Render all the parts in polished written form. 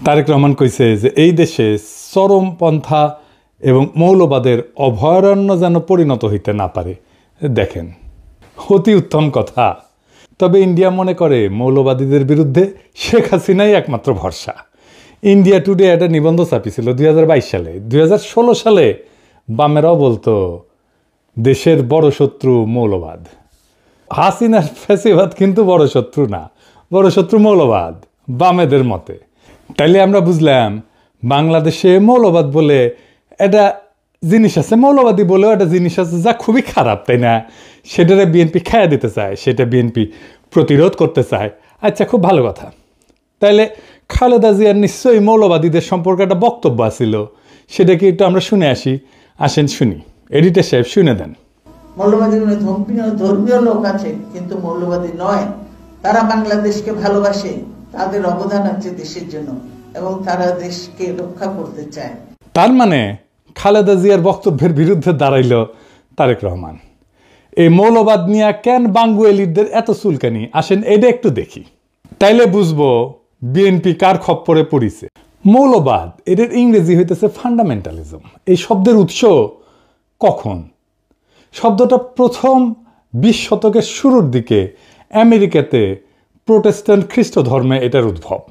তারেক রহমান কইছে যে এই দেশে চরমপন্থা এবং মৌলবাদের অভয়ারণ্য যেন পরিণত হইতে না পারে। দেখেন, অতি উত্তম কথা। তবে ইন্ডিয়া মনে করে মৌলবাদীদের বিরুদ্ধে শেখ হাসিনাই একমাত্র ভরসা। ইন্ডিয়া টুডে একটা নিবন্ধ ছাপিয়েছিল 2022 সালে। 2016 সালে বামেরাও বলতো দেশের বড় শত্রু মৌলবাদ। হাসিনার ফ্যাসিবাদ কিন্তু বড় শত্রু না, বড় শত্রু মৌলবাদ বামেদের মতে। তাইলে আমরা বুঝলাম বাংলাদেশে মৌলবাদ বলে একটা জিনিস আছে, মৌলবাদী বলেও একটা জিনিস আছে যা খুবই খারাপ, তাই না? সেটারে বিএনপি খাইয়া দিতে চায়, সেটা বিএনপি প্রতিরোধ করতে চায়। আচ্ছা, খুব ভালো কথা। তাইলে খালেদা জিয়ার নিশ্চয়ই মৌলবাদীদের সম্পর্কে একটা বক্তব্য আছিল, সেটা কি একটু আমরা শুনে আসি? আসেন শুনি, এডিটর সাহেব শুনে দেন। মৌলবাদী ধর্মীয় লোক আছে কিন্তু মৌলবাদী নয়, তারা বাংলাদেশকে ভালোবাসে, তাদের অবদান আছে দেশের জন্য এবং তারা দেশকে রক্ষা করতে চায়। তার মানে খালেদা জিয়ার বক্তব্যের বিরুদ্ধে দাঁড়াইল তারেক রহমান। এই মৌলবাদ নিয়ে কেন বাঙ্গুয়েলিদের এত চুলকানি? আসেন এটা একটু দেখি, তাইলে বুঝবো বিএনপি কার খপ্পরে পড়িছে। মৌলবাদ এদের ইংরেজি হইতেছে ফান্ডামেন্টালিজম। এই শব্দের উৎস কখন? শব্দটা প্রথম 20 শতকের শুরুর দিকে আমেরিকাতে প্রোটেস্ট্যান্ট খ্রিস্ট ধর্মে এটার উদ্ভব।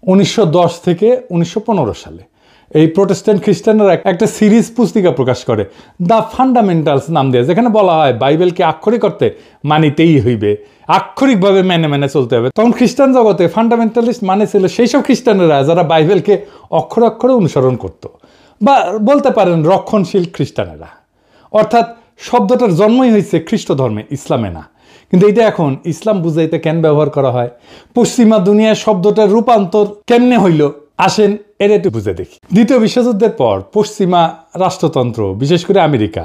1910 থেকে 1915 সালে এই প্রোটেস্ট্যান্ট খ্রিস্টানরা একটা সিরিজ পুস্তিকা প্রকাশ করে, দ্য ফান্ডামেন্টালস নাম দিয়ে, যেখানে বলা হয় বাইবেলকে আক্ষরিক অর্থে মানিতেই হইবে, আক্ষরিকভাবে মেনে মেনে চলতে হবে। তখন খ্রিস্টান জগতে ফান্ডামেন্টালিস্ট মানে ছিল সেই সব খ্রিস্টানেরা যারা বাইবেলকে অক্ষরে অক্ষরে অনুসরণ করত, বা বলতে পারেন রক্ষণশীল খ্রিস্টানেরা। অর্থাৎ শব্দটার জন্মই হয়েছে খ্রিস্ট ধর্মে, ইসলামে না। কিন্তু এটা এখন ইসলাম বুঝাইতে কেন ব্যবহার করা হয়? পশ্চিমা দুনিয়ায় শব্দটার রূপান্তর কেমনে হইল? আসেন এর একটু বুঝে দেখি। দ্বিতীয় বিশ্বযুদ্ধের পর পশ্চিমা রাষ্ট্রতন্ত্র, বিশেষ করে আমেরিকা,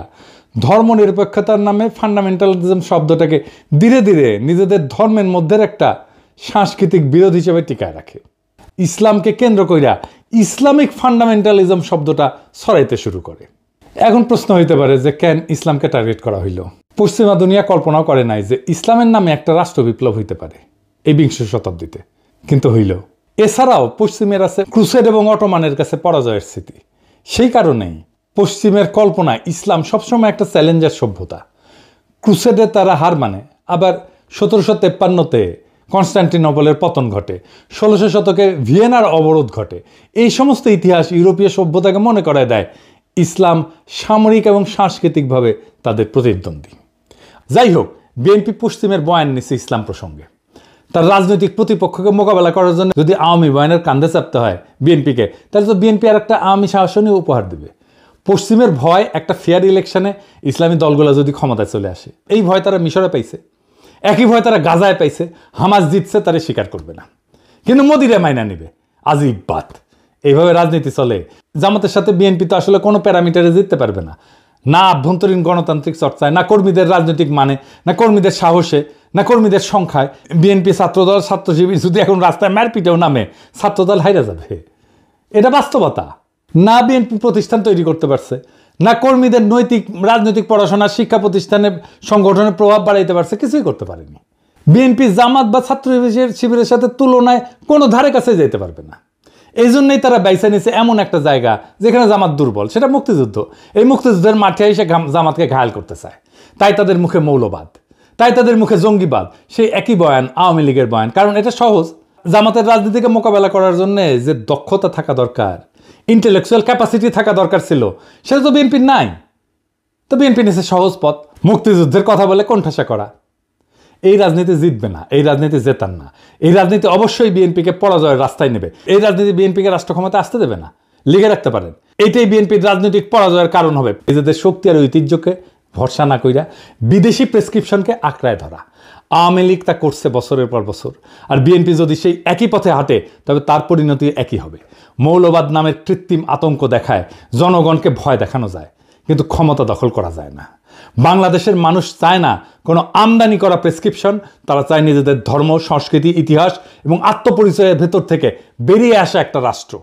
ধর্মনিরপেক্ষতার নামে ফান্ডামেন্টালিজম শব্দটাকে ধীরে ধীরে নিজেদের ধর্মের মধ্যে একটা সাংস্কৃতিক বিরোধ হিসেবে টিকায় রাখে। ইসলামকে কেন্দ্র কইরা ইসলামিক ফান্ডামেন্টালিজম শব্দটা ছড়াইতে শুরু করে। এখন প্রশ্ন হইতে পারে যে কেন ইসলামকে টার্গেট করা হইল? পশ্চিমা দুনিয়া কল্পনাও করে নাই যে ইসলামের নামে একটা রাষ্ট্র বিপ্লব হইতে পারে এই 20 শতাব্দীতে, কিন্তু হইল। এছাড়াও পশ্চিমের আছে ক্রুসেড এবং অটোমানের কাছে পরাজয়ের স্মৃতি। সেই কারণেই পশ্চিমের কল্পনায় ইসলাম সবসময় একটা চ্যালেঞ্জার সভ্যতা। ক্রুসেডে তারা হার মানে, আবার 1753-তে কনস্টান্টিনোপলের পতন ঘটে, 1600 শতকে ভিয়েনার অবরোধ ঘটে। এই সমস্ত ইতিহাস ইউরোপীয় সভ্যতাকে মনে করায় দেয় ইসলাম সামরিক এবং সাংস্কৃতিকভাবে তাদের প্রতিদ্বন্দ্বী। যাই হোক, বিএনপি পশ্চিমের বয়ান নিচ্ছে ইসলাম প্রসঙ্গে। তার রাজনৈতিক প্রতিপক্ষকে মোকাবেলা করার জন্য যদি আওয়ামী বয়ানের কান্দে চাপতে হয় বিএনপিকে, তাহলে তো বিএনপি আর একটা আওয়ামী শাসনই উপহার দেবে। পশ্চিমের ভয় একটা ফেয়ার ইলেকশনে ইসলামী দলগুলো যদি ক্ষমতায় চলে আসে, এই ভয় তারা মিশরে পাইছে, একই ভয় তারা গাজায় পাইছে। হামাস জিতছে, তারা স্বীকার করবে না, কিন্তু মোদিরে মাইনা নিবে। আজিব বাত। এইভাবে রাজনীতি চলে। জামাতের সাথে বিএনপি তো আসলে কোনো প্যারামিটারে জিততে পারবে না, না আভ্যন্তরীণ গণতান্ত্রিক চর্চায়, না কর্মীদের রাজনৈতিক মানে, না কর্মীদের সাহসে, না কর্মীদের সংখ্যায়। বিএনপি ছাত্রদল, ছাত্র শিবির যদি এখন রাস্তায় মারপিটেও নামে, ছাত্রদল হাইরা যাবে। এটা বাস্তবতা। না বিএনপি প্রতিষ্ঠান তৈরি করতে পারছে, না কর্মীদের নৈতিক রাজনৈতিক পড়াশোনা শিক্ষা প্রতিষ্ঠানে সংগঠনের প্রভাব বাড়াইতে পারছে, কিছুই করতে পারেনি। বিএনপি জামাত বা ছাত্র শিবিরের সাথে তুলনায় কোনো ধারে কাছে যেতে পারবে না। এই জন্যই তারা বাইসা নিছে এমন একটা জায়গা যেখানে জামাত দুর্বল, সেটা মুক্তিযুদ্ধ। এই মুক্তিযুদ্ধের মাঠে এসে জামাতকে ঘায়াল করতে চায়, তাই তাদের মুখে মৌলবাদ, তাই তাদের মুখে জঙ্গিবাদ। সেই একই বয়ান আওয়ামী লীগের বয়ান, কারণ এটা সহজ। জামাতের রাজনীতিকে মোকাবেলা করার জন্য যে দক্ষতা থাকা দরকার, ইন্টেলেকচুয়াল ক্যাপাসিটি থাকা দরকার ছিল, সেটা তো বিএনপির নাই। তো বিএনপি নিছে সহজ পথ, মুক্তিযুদ্ধের কথা বলে কোণঠাসা করা। এই রাজনীতি জিতবে না, এই রাজনীতি জেতার না। এই রাজনীতি অবশ্যই বিএনপিকে পরাজয়ের রাস্তায় নেবে। এই রাজনীতি বিএনপিকে রাষ্ট্র ক্ষমতা আসতে দেবে না, লিখে রাখতে পারেন। এইটাই বিএনপির রাজনৈতিক পরাজয়ের কারণ হবে। নিজেদের শক্তি আর ঐতিহ্যকে ভরসা না কইরা বিদেশি প্রেসক্রিপশনকে আঁকড়ায় ধরা। আওয়ামী লীগ তা করছে বছরের পর বছর, আর বিএনপি যদি সেই একই পথে হাঁটে তবে তার পরিণতি একই হবে। মৌলবাদ নামের কৃত্রিম আতঙ্ক দেখায় জনগণকে ভয় দেখানো যায়, কিন্তু ক্ষমতা দখল করা যায় না। বাংলাদেশের মানুষ চায় না কোনো আমদানি করা প্রেসক্রিপশন, তারা চায় নিজেদের ধর্ম, সংস্কৃতি, ইতিহাস এবং আত্মপরিচয়ের ভেতর থেকে বেরিয়ে আসা একটা রাষ্ট্র।